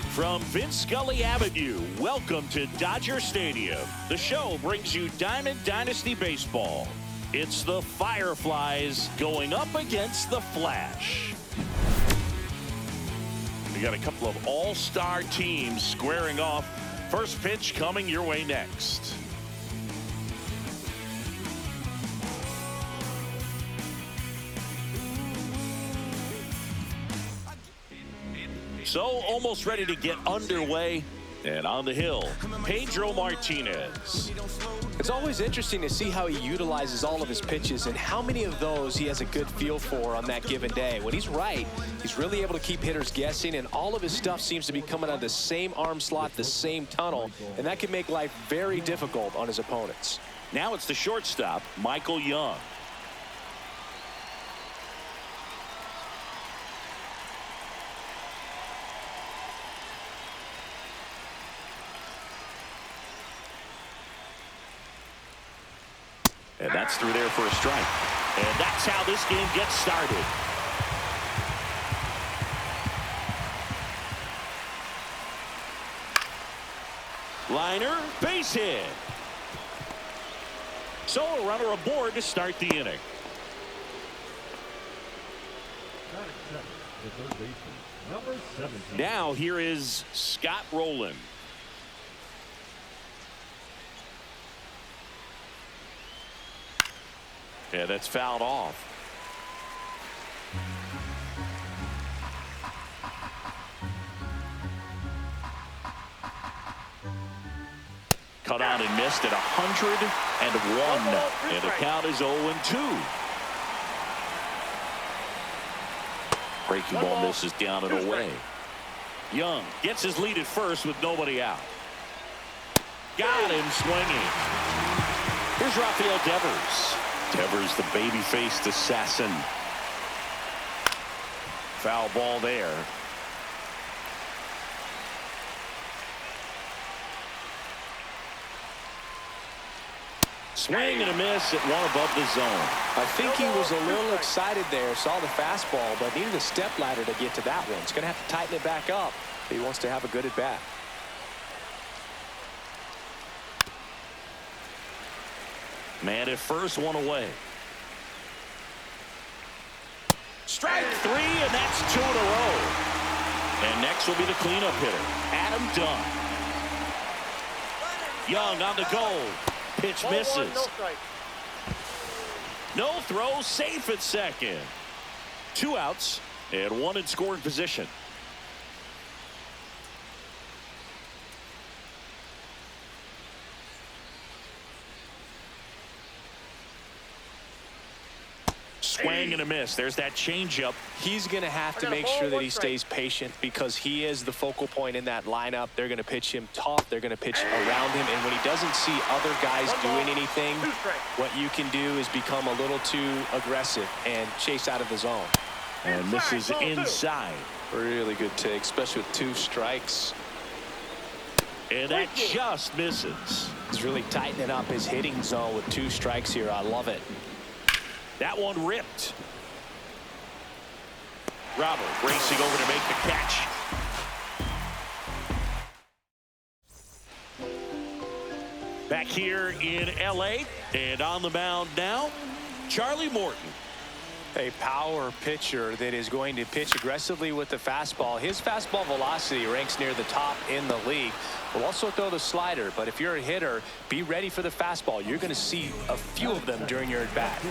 From Vince Scully Avenue, welcome to Dodger Stadium. The show brings you Diamond Dynasty Baseball. It's the Fireflies going up against the Flash. We got a couple of all-star teams squaring off. First pitch coming your way next. So almost ready to get underway, and on the hill, Pedro Martinez. It's always interesting to see how he utilizes all of his pitches and how many of those he has a good feel for on that given day. When he's right, he's really able to keep hitters guessing, and all of his stuff seems to be coming out of the same arm slot, the same tunnel, and that can make life very difficult on his opponents. Now it's the shortstop, Michael Young. And that's through there for a strike. And that's how this game gets started. Liner, base hit. So a runner aboard to start the inning. Now here is Scott Rowland. Yeah, that's fouled off. Cut out and missed at 101. And the count is 0-2. Breaking ball misses down and away. Young gets his lead at first with nobody out. Got him swinging. Here's Rafael Devers. Devers, the baby-faced assassin. Foul ball there. Swing and a miss at one above the zone. I think he was a little excited there, saw the fastball, but needed a step ladder to get to that one. He's going to have to tighten it back up if he wants to have a good at-bat. Man at first, one away. Strike three, and that's 2 in a row. And next will be the cleanup hitter, Adam Dunn. Young on the go. Pitch misses. No throw, safe at second. 2 outs and 1 in scoring position. Swing and a miss. There's that changeup. He's going to have to make sure that he stays patient because he is the focal point in that lineup. They're going to pitch him tough. They're going to pitch around him. And when he doesn't see other guys doing anything, what you can do is become a little too aggressive and chase out of the zone. And this is inside. Really good take, especially with 2 strikes. And that just misses. He's really tightening up his hitting zone with 2 strikes here. I love it. That one ripped. Robert racing over to make the catch. Back here in L.A. and on the mound now, Charlie Morton. A power pitcher that is going to pitch aggressively with the fastball. His fastball velocity ranks near the top in the league. Will also throw the slider, but if you're a hitter, be ready for the fastball. You're going to see a few of them during your at-bat.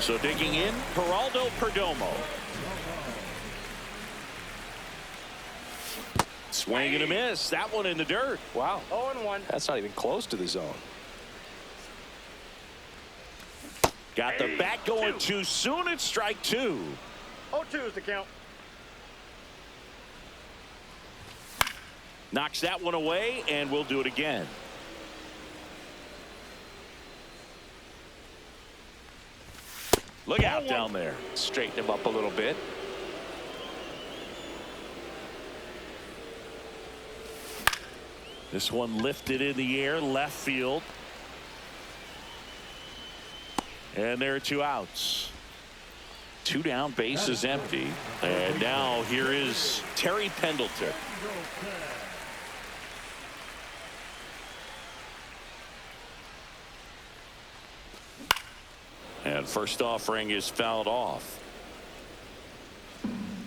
So digging in, Geraldo Perdomo. Swing and a miss. That one in the dirt. Wow. 0-1. That's not even close to the zone. Got the bat going too soon. It's strike 2. 0-2 is the count. Knocks that one away, and we'll do it again. Look out down there. Straighten him up a little bit. This one lifted in the air, left field. And there are 2 outs. Two down, bases empty. And now here is Terry Pendleton. And first offering is fouled off.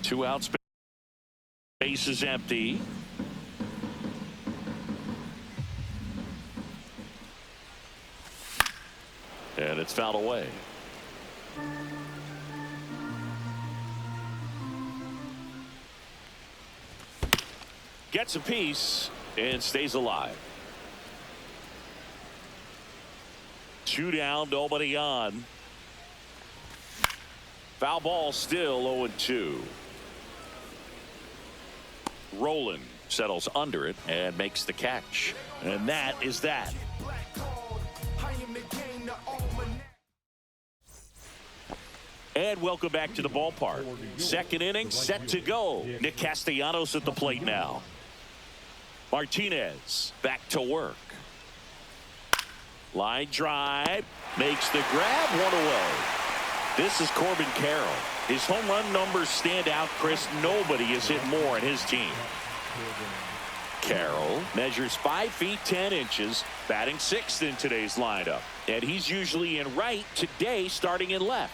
Two outs, bases empty. And it's fouled away. Gets a piece and stays alive. Two down, nobody on. Foul ball, still 0-2. Roland settles under it and makes the catch. And that is that. And welcome back to the ballpark. Second inning set to go. Nick Castellanos at the plate now. Martinez back to work. Line drive. Makes the grab, one away. This is Corbin Carroll. His home run numbers stand out, Chris. Nobody has hit more in his team. Carroll measures 5 feet 10 inches, batting 6th in today's lineup. And he's usually in right, today starting in left.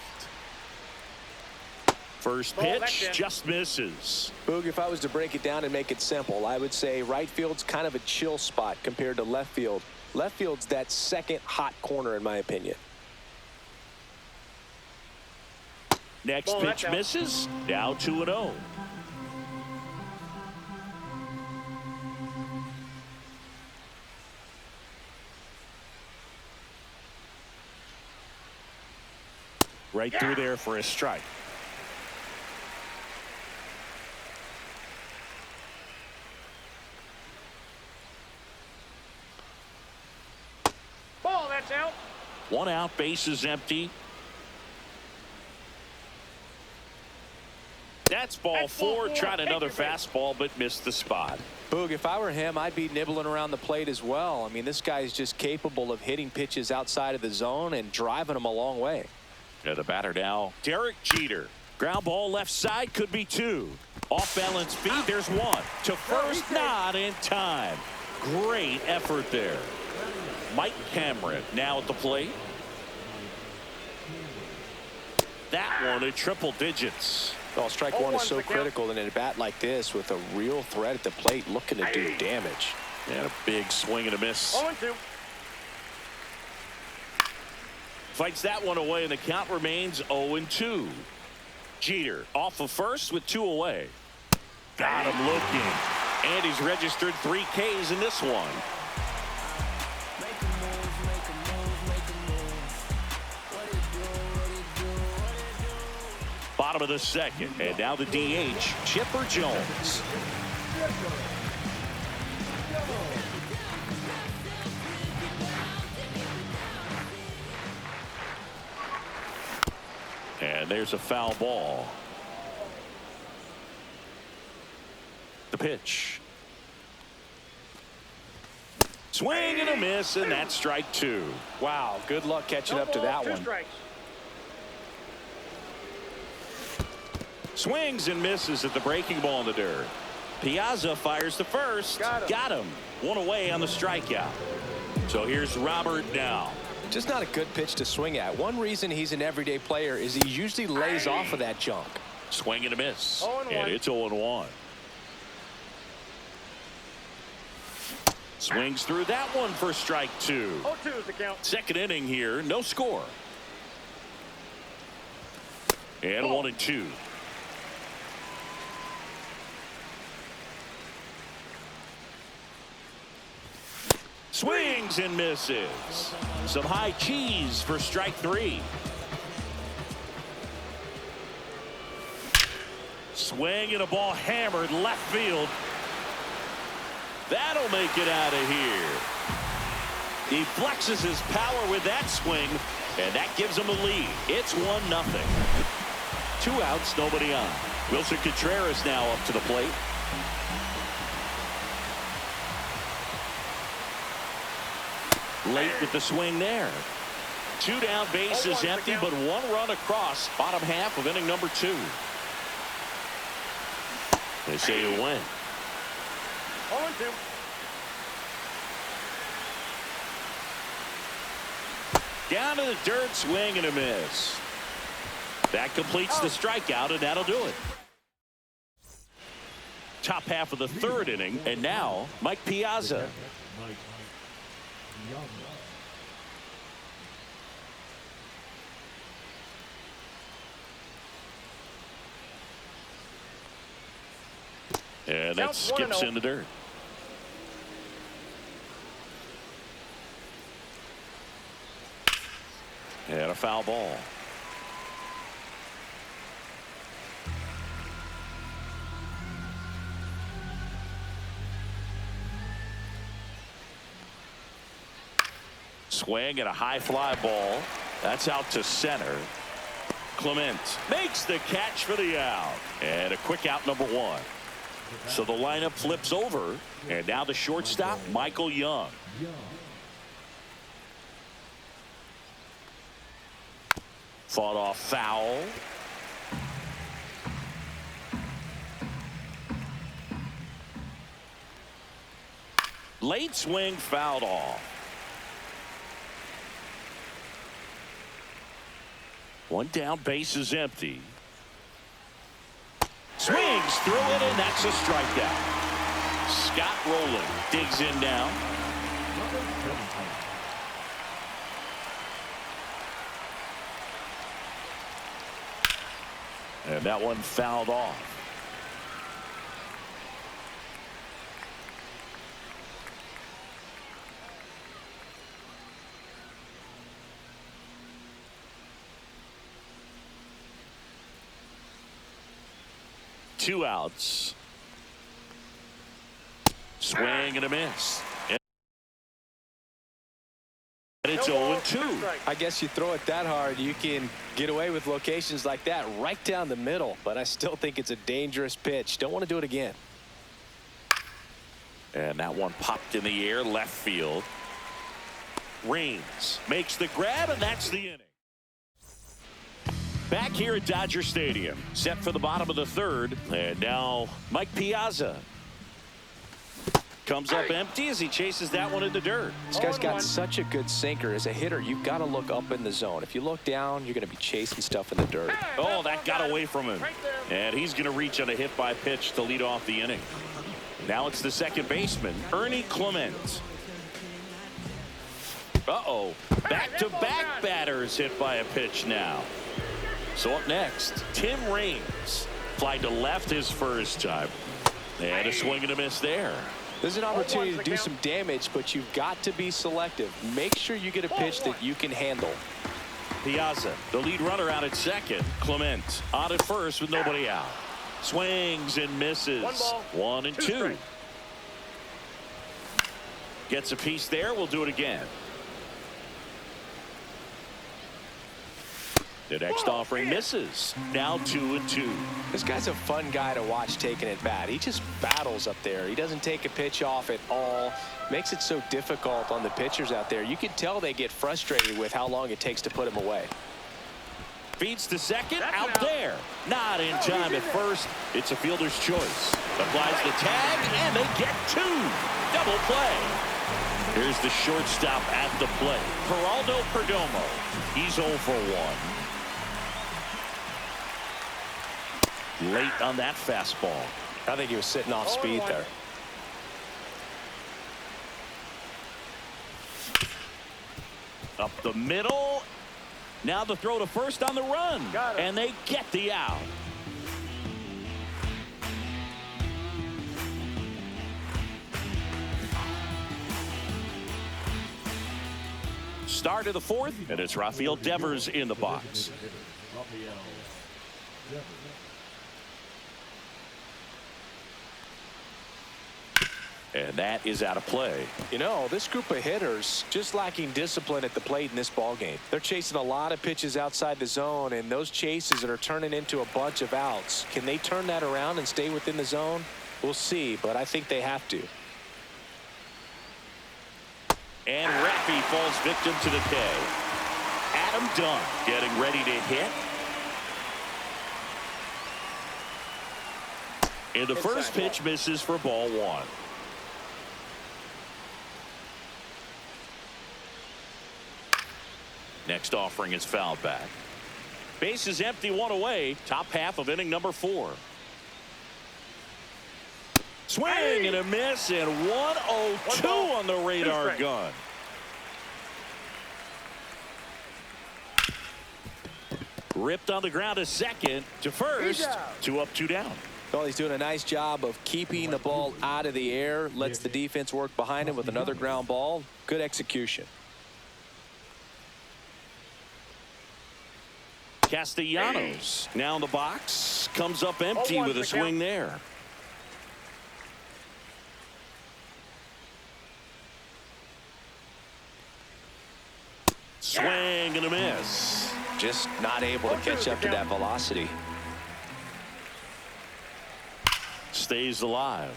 First pitch just misses. Boog, if I was to break it down and make it simple, I would say right field's kind of a chill spot compared to left field. Left field's that second hot corner, in my opinion. Next pitch misses. Now 2-0. Right through there for a strike. Ball, that's out. One out, bases empty. That's ball four. Tried another fastball, but missed the spot. Boog, if I were him, I'd be nibbling around the plate as well. I mean, this guy's just capable of hitting pitches outside of the zone and driving them a long way. Yeah, the batter now, Derek Jeter. Ground ball left side, could be 2. Off balance feed, there's 1. To first, not in time. Great effort there. Mike Cameron now at the plate. That one at triple digits. Well, strike one is so critical in a bat like this with a real threat at the plate looking to do damage. And a big swing and a miss. 0-2. Fights that one away, and the count remains 0-2. Jeter off of first with 2 away. Got him looking. And he's registered 3 Ks in this one. Bottom of the second, and now the DH, Chipper Jones. And there's a foul ball. The pitch. Swing and a miss, and that's strike 2. Wow, good luck catching up to that one. Strikes. Swings and misses at the breaking ball in the dirt. Piazza fires the first. Got him. 1 away on the strikeout. So here's Robert now. Just not a good pitch to swing at. One reason he's an everyday player is he usually lays off of that junk. Swing and a miss. 0-1. And it's 0-1. Swings through that one for strike 2. 0-2 is the count. Second inning here, no score. And 1-2. Swings and misses. Some high cheese for strike 3. Swing and a ball hammered left field. That'll make it out of here. He flexes his power with that swing, and that gives him a lead. It's 1-0. 2 outs, nobody on. Wilson Contreras now up to the plate. Late with the swing there. Two down, bases empty, but one run across. Bottom half of inning number 2. They say you win. 0-2. Down to the dirt, swing and a miss. That completes the strikeout, and that'll do it. Top half of the 3rd inning, and now Mike Piazza. And that skips in the dirt. And a foul ball. Swing and a high fly ball. That's out to center. Clement makes the catch for the out. And a quick out, number 1. So the lineup flips over. And now the shortstop, Michael Young. Fought off foul. Late swing, fouled off. One down, base is empty. Swings through it, and that's a strikeout. Scott Rowland digs in now. And that one fouled off. Two outs. Swing and a miss. And it's 0-2. I guess you throw it that hard, you can get away with locations like that right down the middle. But I still think it's a dangerous pitch. Don't want to do it again. And that one popped in the air, left field. Raines makes the grab, and that's the inning. Back here at Dodger Stadium, set for the bottom of the 3rd, and now Mike Piazza comes up empty as he chases that one in the dirt. This guy's got such a good sinker. As a hitter, you've got to look up in the zone. If you look down, you're going to be chasing stuff in the dirt. Oh, that got away from him. And he's going to reach on a hit by pitch to lead off the inning. Now it's the second baseman, Ernie Clement. Uh-oh. Back-to-back batters hit by a pitch now. So up next, Tim Raines. Fly to left his first time. And a swing and a miss there. There's an opportunity to do some damage, but you've got to be selective. Make sure you get a pitch that you can handle. Piazza, the lead runner, out at second. Clement on at first with nobody out. Swings and misses. 1-2. Gets a piece there. We'll do it again. The next offering misses. Now 2-2. This guy's a fun guy to watch taking at bat. He just battles up there. He doesn't take a pitch off at all. Makes it so difficult on the pitchers out there. You can tell they get frustrated with how long it takes to put him away. Feeds to second. Out there. Not in time at first. It's a fielder's choice. Applies the tag, and they get 2. Double play. Here's the shortstop at the plate. Geraldo Perdomo. He's 0 for 1. Late on that fastball. I think he was sitting off speed there. Up the middle. Now the throw to first on the run. And they get the out. Start of the 4th, and it's Rafael Devers in the box. And that is out of play. You know, this group of hitters just lacking discipline at the plate in this ball game. They're chasing a lot of pitches outside the zone, and those chases that are turning into a bunch of outs. Can they turn that around and stay within the zone? We'll see, but I think they have to. And Raffy falls victim to the K. I'm done. Getting ready to hit. And the first pitch misses for ball one. Next offering is fouled back. Base is empty, one away. Top half of inning number 4. Swing and a miss, and 1-0-2 on the radar gun. Ripped on the ground to second, to first, 2 up, 2 down. Well, he's doing a nice job of keeping the ball out of the air, lets the defense work behind him with another ground ball. Good execution. Castellanos now in the box, comes up empty with a swing there. Swing and a miss. Just not able to catch up to that velocity. Stays alive.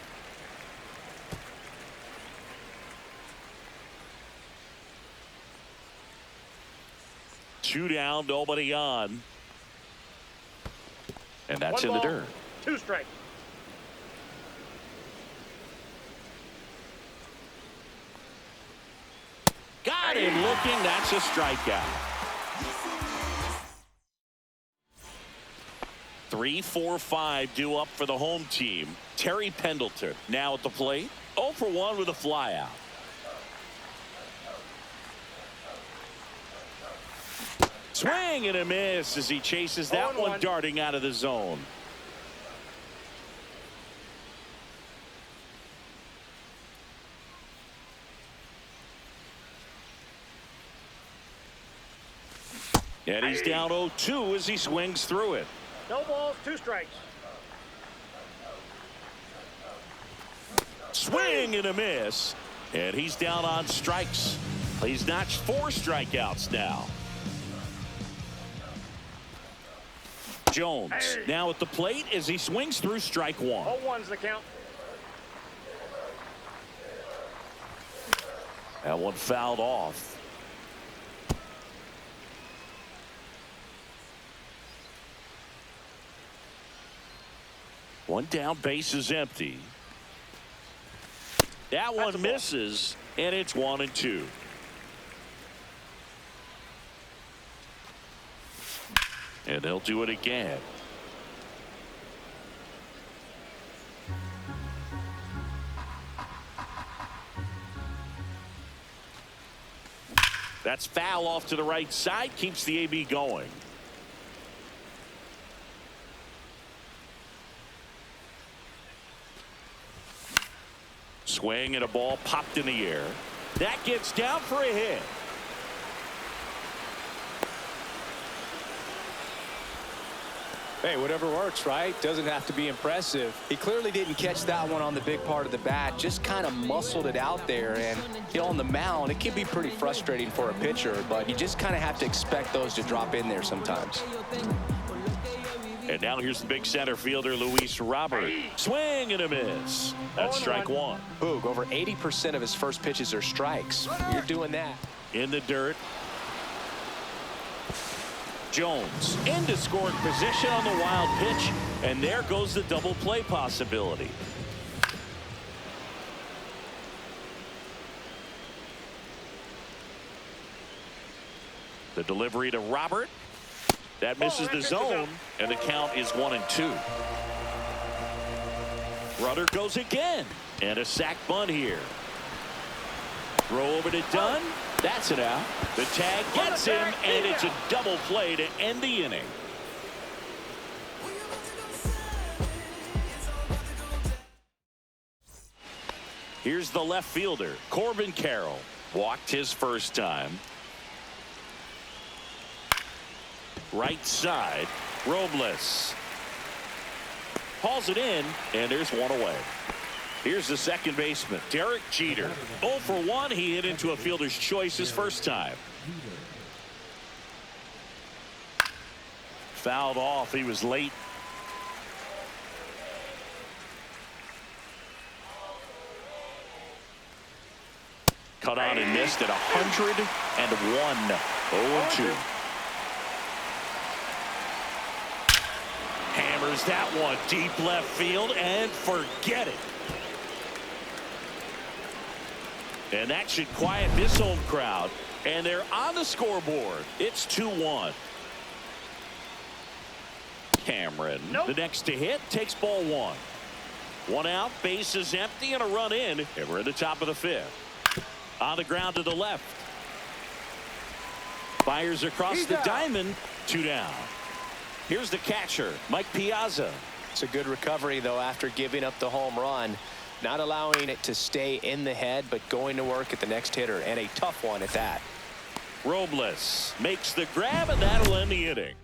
Two down, nobody on. And that's in the dirt. 2 strikes. Got him looking. That's a strikeout. 3-4-5 due up for the home team. Terry Pendleton now at the plate. 0 for 1 with a flyout. Swing and a miss as he chases that one darting out of the zone. And he's down 0-2 as he swings through it. No balls, 2 strikes. Swing and a miss. And he's down on strikes. He's notched 4 strikeouts now. Jones now at the plate as he swings through strike 1. 0-1's the count. That one fouled off. One down, base is empty. That one misses, and it's 1-2. And they'll do it again. That's foul off to the right side, keeps the AB going. Swing and a ball popped in the air. That gets down for a hit. Hey, whatever works, right? Doesn't have to be impressive. He clearly didn't catch that one on the big part of the bat. Just kind of muscled it out there. And, you know, on the mound, it can be pretty frustrating for a pitcher, but you just kind of have to expect those to drop in there sometimes. And now here's the big center fielder, Luis Robert. Swing and a miss. That's strike 1. Boog, over 80% of his first pitches are strikes. You're doing that. In the dirt. Jones into scoring position on the wild pitch. And there goes the double play possibility. The delivery to Robert. That misses the zone, and the count is 1-2. Runner goes again, and a sac bunt here. Throw over to Dunn. That's it out. The tag gets him, and it's a double play to end the inning. Here's the left fielder, Corbin Carroll. Walked his first time. Right side, Robles. Hauls it in, and there's one away. Here's the second baseman, Derek Jeter. 0 for 1. He hit into a fielder's choice his first time. Fouled off. He was late. Cut on and missed at 101. 0-2. Fires that one deep left field and forget it. And that should quiet this home crowd. And they're on the scoreboard. It's 2-1. Cameron, the next to hit, takes ball one. One out, base is empty, and a run in. And we're at the top of the fifth. On the ground to the left. Fires across the diamond. 2 down. Here's the catcher, Mike Piazza. It's a good recovery, though, after giving up the home run. Not allowing it to stay in the head, but going to work at the next hitter, and a tough one at that. Robles makes the grab, and that'll end the inning.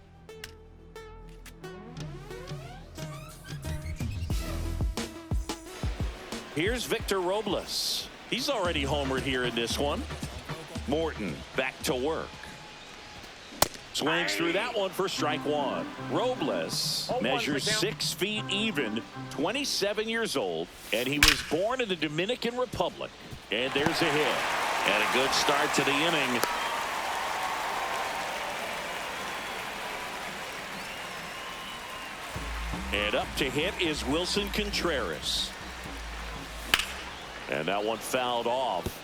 Here's Victor Robles. He's already homered here in this one. Morton back to work. Swings through that one for strike one. Robles measures 6 feet even, 27 years old, and he was born in the Dominican Republic. And there's a hit. And a good start to the inning. And up to hit is Wilson Contreras. And that one fouled off.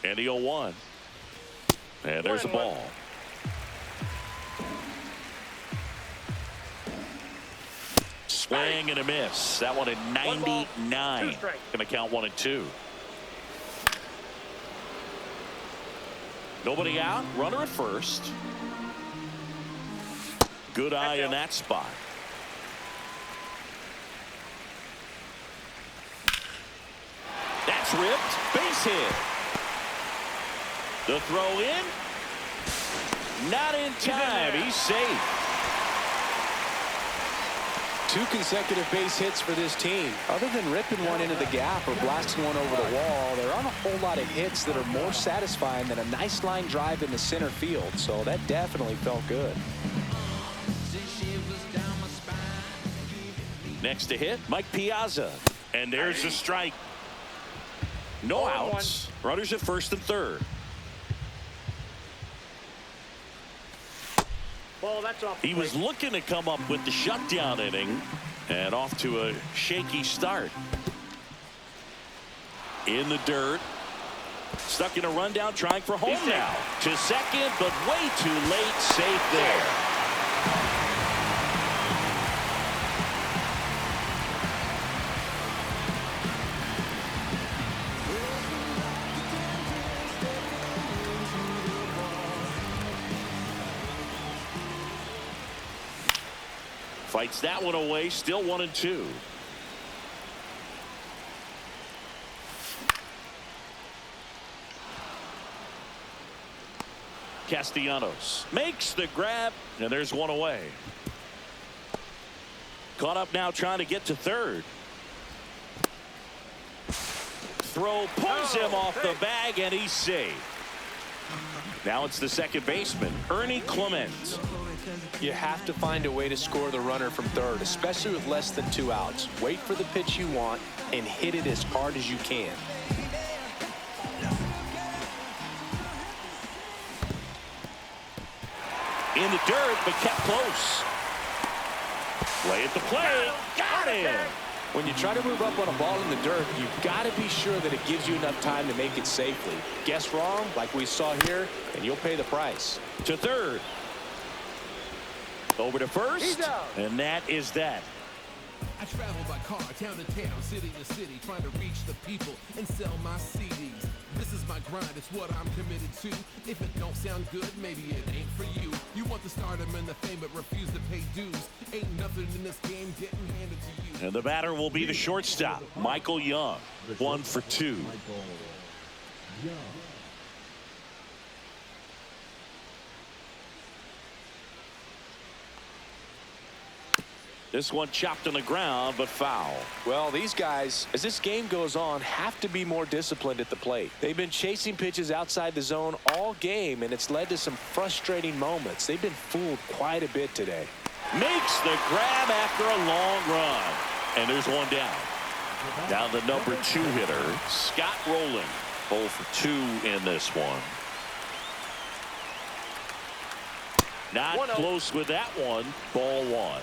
And the 0-1. And there's a ball. Swing and a miss. That one at 99. Gonna count 1 and 2. Nobody out. Runner at first. Good eye in that spot. That's ripped. Base hit. The throw in. Not in time. He's safe. 2 consecutive base hits for this team. Other than ripping one into the gap or blasting one over the wall, there aren't a whole lot of hits that are more satisfying than a nice line drive in the center field. So that definitely felt good. Next to hit, Mike Piazza. And there's a strike. No outs. Runners at first and third. Ball, that's off. He was looking to come up with the shutdown inning, and off to a shaky start. In the dirt. Stuck in a rundown, trying for home now. To second, but way too late. Safe there. Fights that one away. Still 1 and 2. Castellanos makes the grab, and there's one away. Caught up now, trying to get to third. Throw pulls him off the bag, and he's safe. Now it's the second baseman, Ernie Clement. You have to find a way to score the runner from third, especially with less than 2 outs. Wait for the pitch you want and hit it as hard as you can. In the dirt, but kept close. Play at the plate. Got him. When you try to move up on a ball in the dirt, you've got to be sure that it gives you enough time to make it safely. Guess wrong, like we saw here, and you'll pay the price. To third. Over to first, and that is that. I travel by car, town to town, city to city, trying to reach the people and sell my CDs. This is my grind, it's what I'm committed to. If it don't sound good, maybe it ain't for you. You want the stardom and the fame, but refuse to pay dues. Ain't nothing in this game getting handed to you. And the batter will be the shortstop, Michael Young. 1 for 2. This one chopped on the ground, but foul. Well, these guys, as this game goes on, have to be more disciplined at the plate. They've been chasing pitches outside the zone all game, and it's led to some frustrating moments. They've been fooled quite a bit today. Makes the grab after a long run. And there's one down. Down the number 2 hitter, Scott Rowland. 0 for 2 in this one. Not 1-0. close with that one. Ball 1.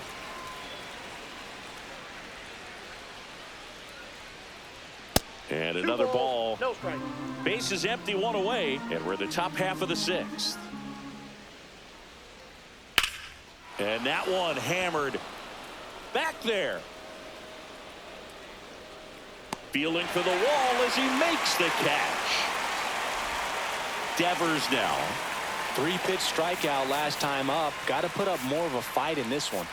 And another ball. No strike. Base is empty, 1 away, and we're in the top half of the 6th. And that one hammered back there. Feeling for the wall as he makes the catch. Devers now. 3-pitch strikeout last time up. Got to put up more of a fight in this one.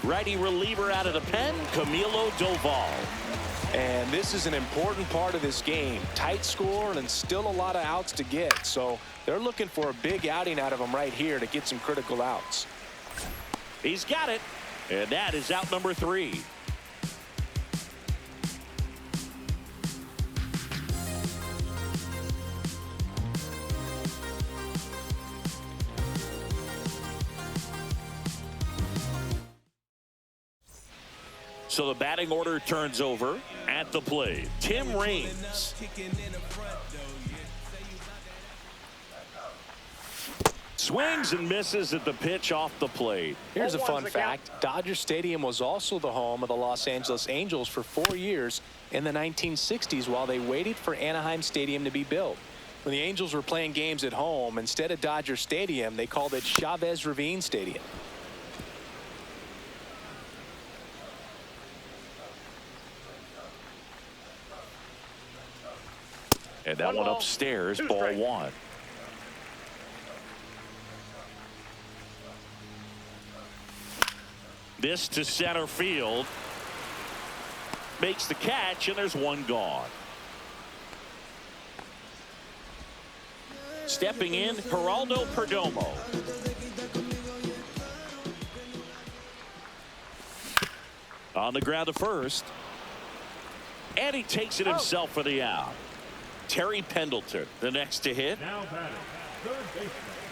Righty reliever out of the pen, Camilo Doval. And this is an important part of this game. Tight score and still a lot of outs to get. So they're looking for a big outing out of him right here to get some critical outs. He's got it. And that is out number 3. So the batting order turns over at the plate. Tim Raines. Swings and misses at the pitch off the plate. Here's a 0-1's fun the fact. Dodger Stadium was also the home of the Los Angeles Angels for 4 years in the 1960s while they waited for Anaheim Stadium to be built. When the Angels were playing games at home, instead of Dodger Stadium, they called it Chavez Ravine Stadium. And that one upstairs, ball 1. This to center field. Makes the catch, and there's one gone. Stepping in, Geraldo Perdomo. On the ground to first. And he takes it himself for the out. Terry Pendleton, the next to hit.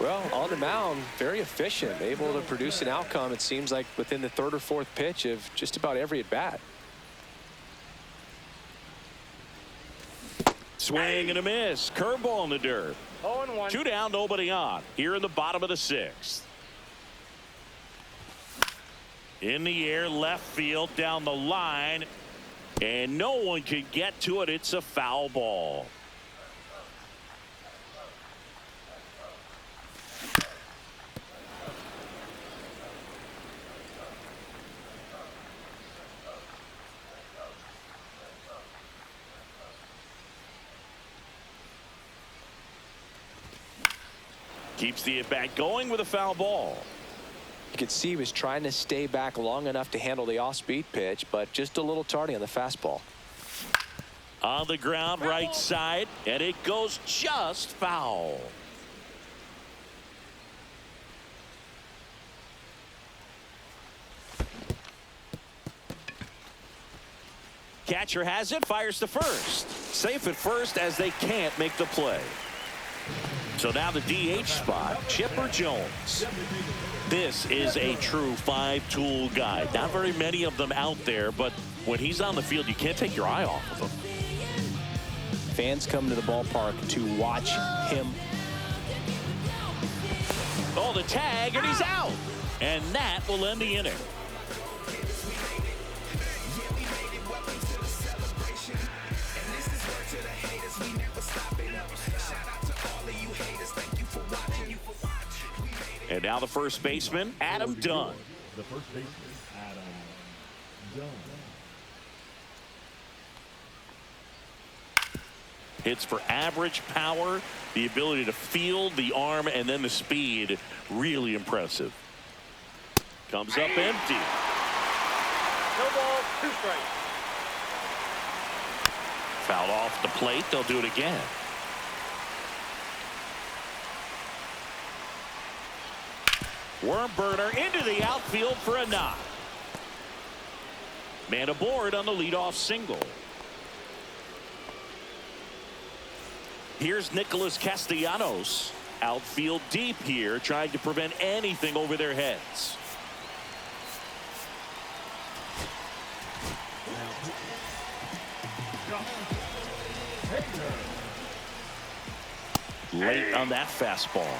Well, on the mound, very efficient, able to produce an outcome, it seems like, within the 3rd or 4th pitch of just about every at-bat. Swing and a miss. Curveball in the dirt. 0-1. 2 down, nobody on. Here in the bottom of the 6th. In the air, left field, down the line. And no one can get to it. It's a foul ball. Keeps the at-bat going with a foul ball. You could see he was trying to stay back long enough to handle the off-speed pitch, but just a little tardy on the fastball. On the ground, right side, and it goes just foul. Catcher has it, fires to first. Safe at first as they can't make the play. So now the DH spot, Chipper Jones. This is a true 5-tool guy. Not very many of them out there, but when he's on the field, you can't take your eye off of him. Fans come to the ballpark to watch him. Oh, the tag, and he's out. And that will end the inning. And now the first baseman, Adam Dunn. The first baseman, Adam Dunn. Hits for average power, the ability to field, the arm, and then the speed. Really impressive. Comes up empty. No ball, 2 strikes. Foul off the plate. They'll do it again. Worm burner into the outfield for a knock. Man aboard on the leadoff single. Here's Nicholas Castellanos. Outfield deep here, trying to prevent anything over their heads. Late on that fastball.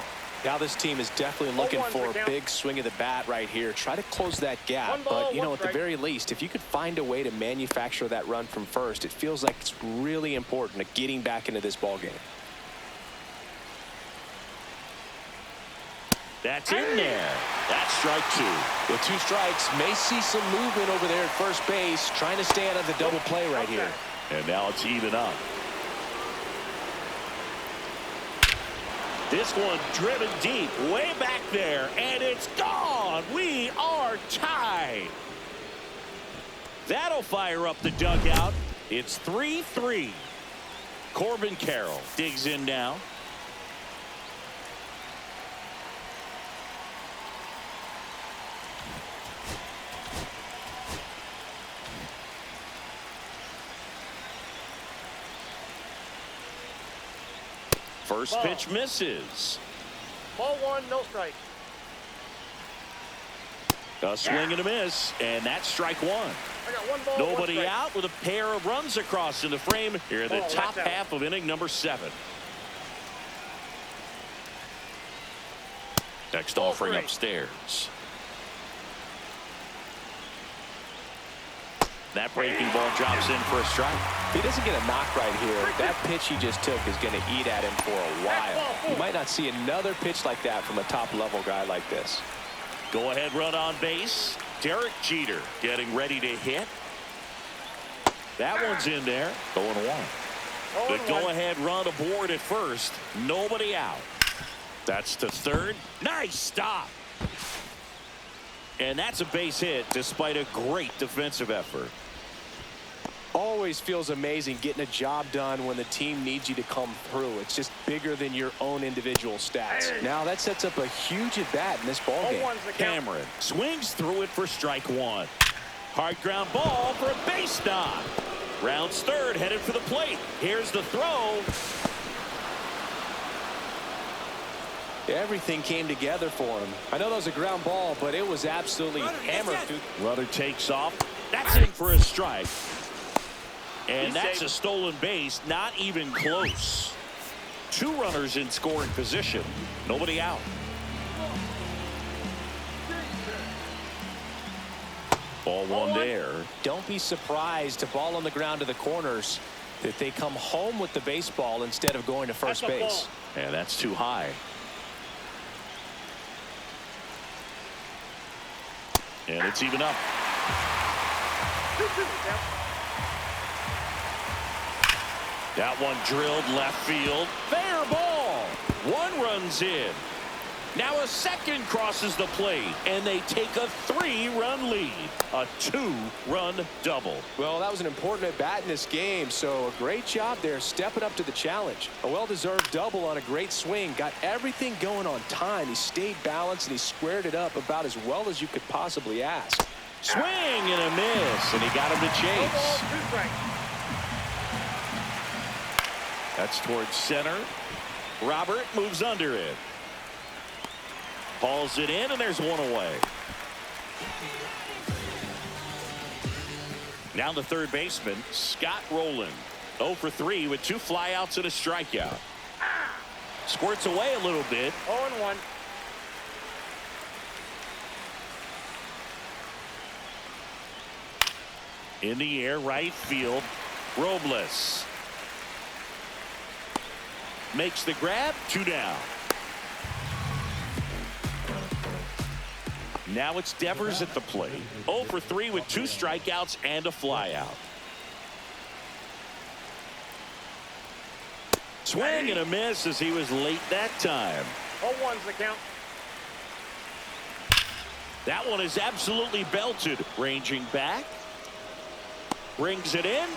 Now this team is definitely looking for a big swing of the bat right here. Try to close that gap. But, you know, at the very least, if you could find a way to manufacture that run from first, it feels like it's really important to getting back into this ball game. That's in there. That's strike two. With 2 strikes, may see some movement over there at first base, trying to stay out of the double play right here. And now it's even up. This one driven deep, way back there, and it's gone. We are tied. That'll fire up the dugout. It's 3-3. Corbin Carroll digs in now. First pitch misses. Ball 1, no strike. A swing and a miss, and that's strike 1. I got 1 ball, Nobody 1 strike. out with a pair of runs across in the frame here in the top half of inning number 7. Next offering upstairs. That breaking ball drops in for a strike. If he doesn't get a knock right here, that pitch he just took is going to eat at him for a while. You might not see another pitch like that from a top-level guy like this. Go-ahead run on base. Derek Jeter getting ready to hit. That one's in there. 0-1. The go-ahead run aboard at first. Nobody out. That's to third. Nice stop. And that's a base hit despite a great defensive effort. Always feels amazing getting a job done when the team needs you to come through. It's just bigger than your own individual stats. Now that sets up a huge at-bat in this ballgame. Cameron swings through it for strike 1. Hard ground ball for a base knock. Rounds third, headed for the plate. Here's the throw. Everything came together for him. I know that was a ground ball, but it was absolutely hammered. Runner takes off. That's in for a strike. And that's a stolen base, not even close. 2 runners in scoring position. Nobody out. Ball 1 there. Don't be surprised to ball on the ground to the corners that they come home with the baseball instead of going to first base. And that's too high. And it's even up. That one drilled left field. Fair ball. 1 runs in. Now a second crosses the plate, and they take a 3-run lead. A 2-run double. Well, that was an important at-bat in this game, so a great job there stepping up to the challenge. A well-deserved double on a great swing. Got everything going on time. He stayed balanced, and he squared it up about as well as you could possibly ask. Swing and a miss, and he got him to chase. That's towards center. Robert moves under it. Hauls it in, and there's 1 away. Now the third baseman, Scott Rowland. 0 for 3 with 2 flyouts and a strikeout. Squirts away a little bit. 0-1. In the air, right field. Robles makes the grab. 2 down. Now it's Devers at the plate. 0 for 3 with 2 strikeouts and a flyout. Swing and a miss as he was late that time. 0-1's the count. That one is absolutely belted. Ranging back. Brings it in.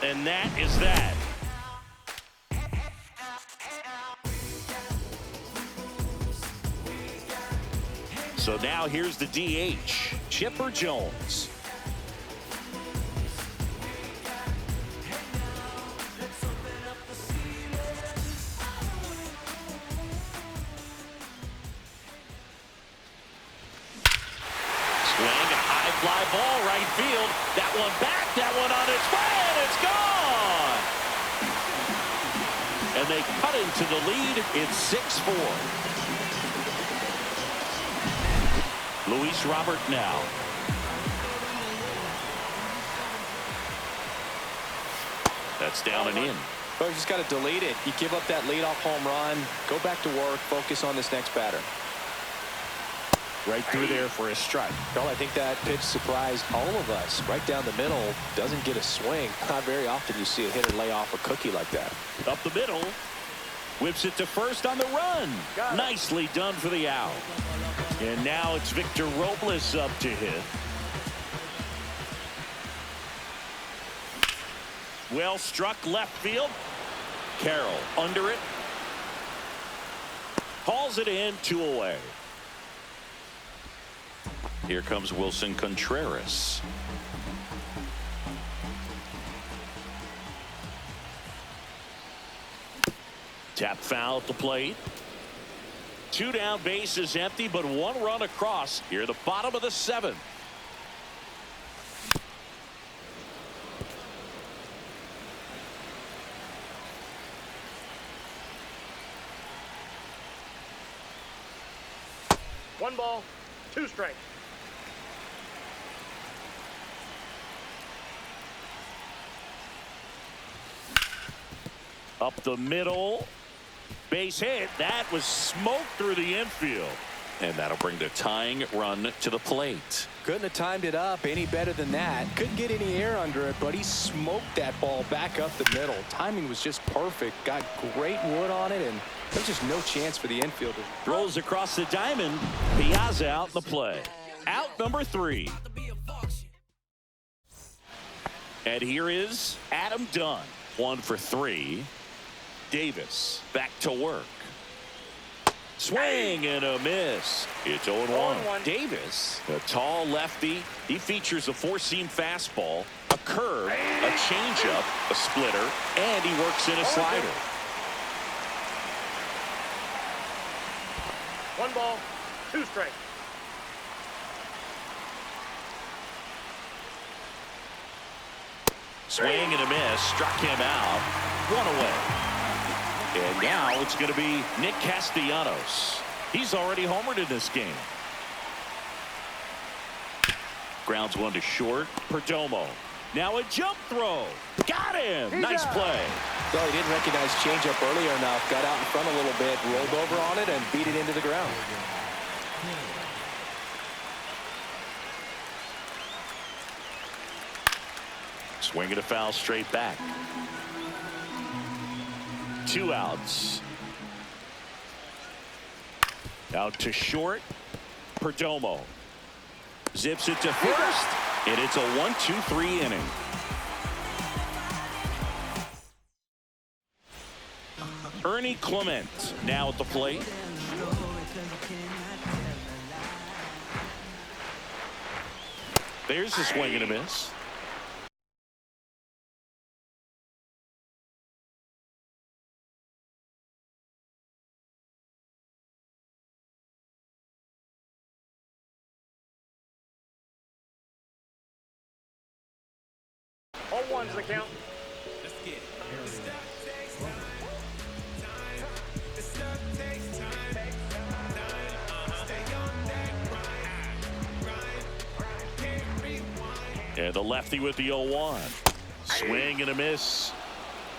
And that is that. So now here's the DH, Chipper Jones. Swing, a high fly ball right field. That one back, that one on its way, and it's gone. they cut into the lead. It's 6-4. Luis Robert now. That's down and in. Well, you just got to delete it. You give up that leadoff home run. Go back to work. Focus on this next batter. Right through there for a strike. Well, I think that pitch surprised all of us. Right down the middle. Doesn't get a swing. Not very often you see a hitter lay off a cookie like that. Up the middle. Whips it to first on the run. Nicely done for the out. And now it's Victor Robles up to hit. Well struck left field. Carroll under it. Hauls it in, 2 away. Here comes Wilson Contreras. Tap foul at the plate. 2 down, bases empty, but 1 run across. Here, the bottom of the 7th. One ball, 2 strikes. Up the middle. Base hit. That was smoked through the infield. And that'll bring the tying run to the plate. Couldn't have timed it up any better than that. Couldn't get any air under it, but he smoked that ball back up the middle. Timing was just perfect. Got great wood on it, and there's just no chance for the infielder. Rolls across the diamond. Piazza out in the play. Out number 3. And here is Adam Dunn. 1 for 3. Davis back to work. Swing and a miss. It's 0-1. Davis, a tall lefty. He features a 4-seam fastball, a curve, a changeup, a splitter, and he works in a slider. 1 ball, 2 strikes. Swing and a miss. Struck him out. 1 away. And now it's going to be Nick Castellanos. He's already homered in this game. Grounds 1 to short. Perdomo. Now a jump throw. Got him. Nice play. Well, he didn't recognize changeup earlier enough. Got out in front a little bit, rolled over on it, and beat it into the ground. Swing and a foul straight back. 2 outs. Out to short. Perdomo zips it to first, and it's a 1-2-3 inning. Ernie Clement now at the plate. There's a swing and a miss. All ones the count. Let's get it. And the lefty with the 0-1. Swing and a miss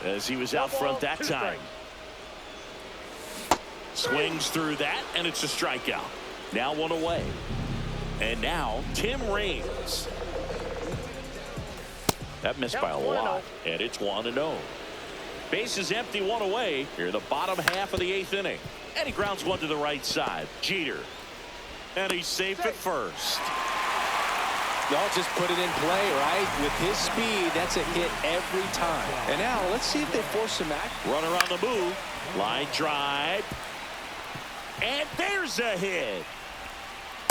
as he was out front that time. Swings through that, and it's a strikeout. Now 1 away. And now Tim Raines. That missed by a lot, and it's 1-0. Base is empty, 1 away. Here the bottom half of the 8th inning. And he grounds 1 to the right side. Jeter. And he's safe at first. Y'all just put it in play, right? With his speed, that's a hit every time. And now let's see if they force him back. Runner on the move. Line drive. And there's a hit.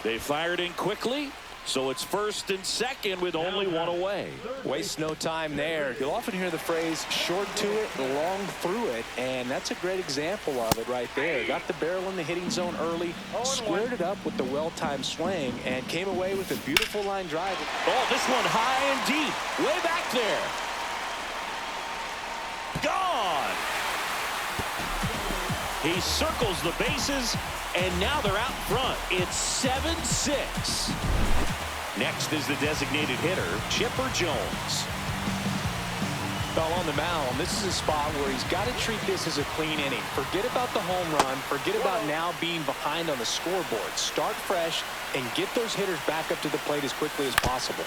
They fired in quickly. So it's 1st and 2nd with only 1 away. Waste no time there. You'll often hear the phrase short to it, long through it, and that's a great example of it right there. Got the barrel in the hitting zone early, squared it up with the well-timed swing, and came away with a beautiful line drive. Oh, this one high and deep, way back there. Gone. He circles the bases, and now they're out front. It's 7-6. Next is the designated hitter, Chipper Jones. Well, on the mound, this is a spot where he's got to treat this as a clean inning. Forget about the home run. Forget about now being behind on the scoreboard. Start fresh and get those hitters back up to the plate as quickly as possible.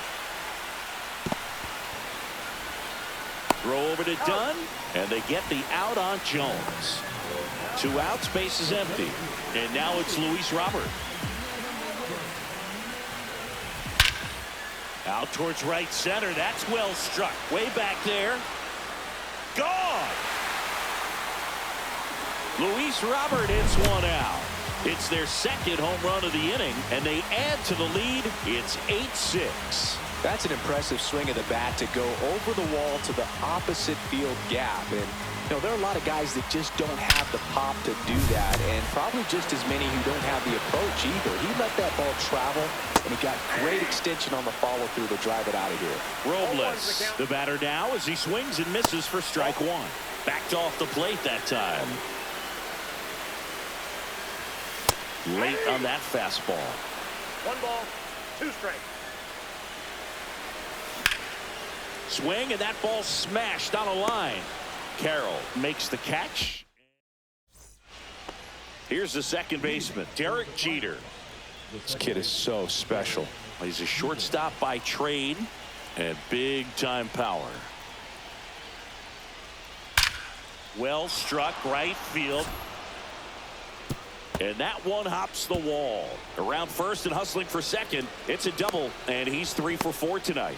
Throw over to Dunn, and they get the out on Jones. 2 outs, base is empty. And now it's Luis Robert. Out towards right center. That's well struck. Way back there. Gone! Luis Robert hits one out. It's their second home run of the inning, and they add to the lead. It's 8-6. That's an impressive swing of the bat to go over the wall to the opposite field gap. And, you know, there are a lot of guys that just don't have the pop to do that, and probably just as many who don't have the approach either. He let that ball travel, and he got great extension on the follow-through to drive it out of here. Robles, the batter now, as he swings and misses for strike 1. Backed off the plate that time. Late on that fastball. 1 ball, 2 strikes. Swing, and that ball smashed on a line. Carroll makes the catch. Here's the second baseman, Derek Jeter. This kid is so special. He's a shortstop by trade and big-time power. Well struck, right field. And that one hops the wall. Around first and hustling for second. It's a double, and he's 3 for 4 tonight.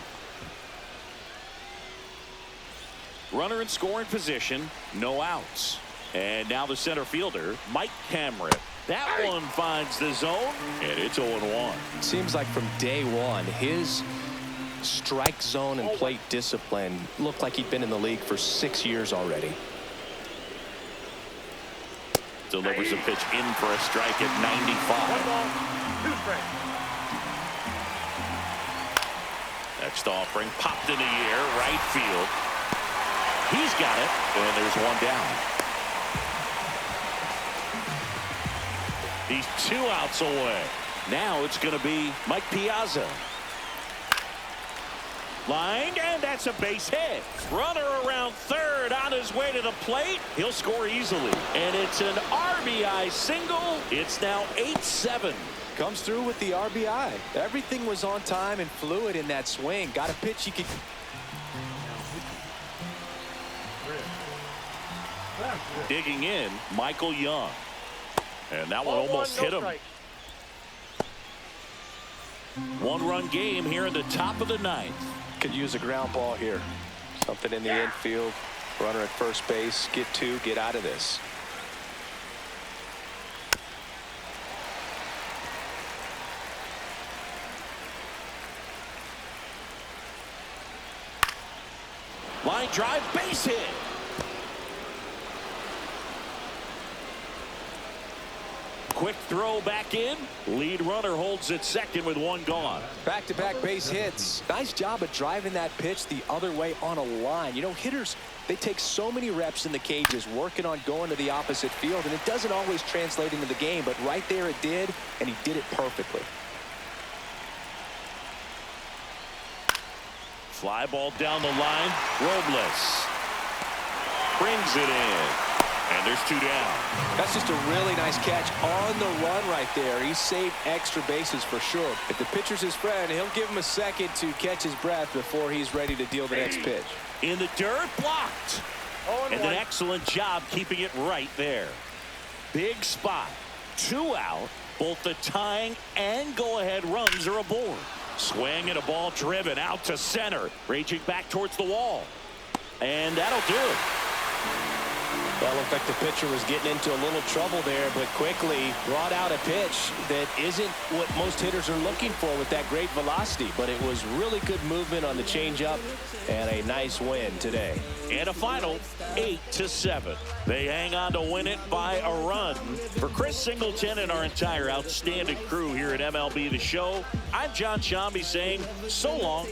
Runner in scoring position, no outs. And now the center fielder, Mike Cameron. That one finds the zone, and it's 0-1. Seems like from day one, his strike zone and plate discipline looked like he'd been in the league for 6 years already. Delivers a pitch in for a strike at 95. 1 ball, 2 strikes. Next offering, popped in the air, right field. He's got it, and there's one down. He's 2 outs away. Now it's going to be Mike Piazza. Lined, and that's a base hit. Runner around third on his way to the plate. He'll score easily. And it's an RBI single. It's now 8-7. Comes through with the RBI. Everything was on time and fluid in that swing. Got a pitch he could... Digging in, Michael Young. And that one almost hit him. 1-run game here in the top of the 9th. Could use a ground ball here. Something in the infield. Runner at first base. Get 2. Get out of this. Line drive, base hit. Quick throw back in. Lead runner holds at second with 1 gone. Back-to-back base hits. Nice job of driving that pitch the other way on a line. You know, hitters, they take so many reps in the cages working on going to the opposite field, and it doesn't always translate into the game, but right there it did, and he did it perfectly. Fly ball down the line. Robles brings it in. And there's 2 down. That's just a really nice catch on the run right there. He saved extra bases for sure. If the pitcher's his friend, he'll give him a second to catch his breath before he's ready to deal the next pitch. In the dirt, blocked. And an excellent job keeping it right there. Big spot. 2 out. Both the tying and go-ahead runs are aboard. Swing and a ball driven out to center. Raging back towards the wall. And that'll do it. Well, looked like the pitcher was getting into a little trouble there, but quickly brought out a pitch that isn't what most hitters are looking for with that great velocity, but it was really good movement on the changeup and a nice win today. And a final 8-7. They hang on to win it by a run. For Chris Singleton and our entire outstanding crew here at MLB The Show, I'm John Shambi saying so long.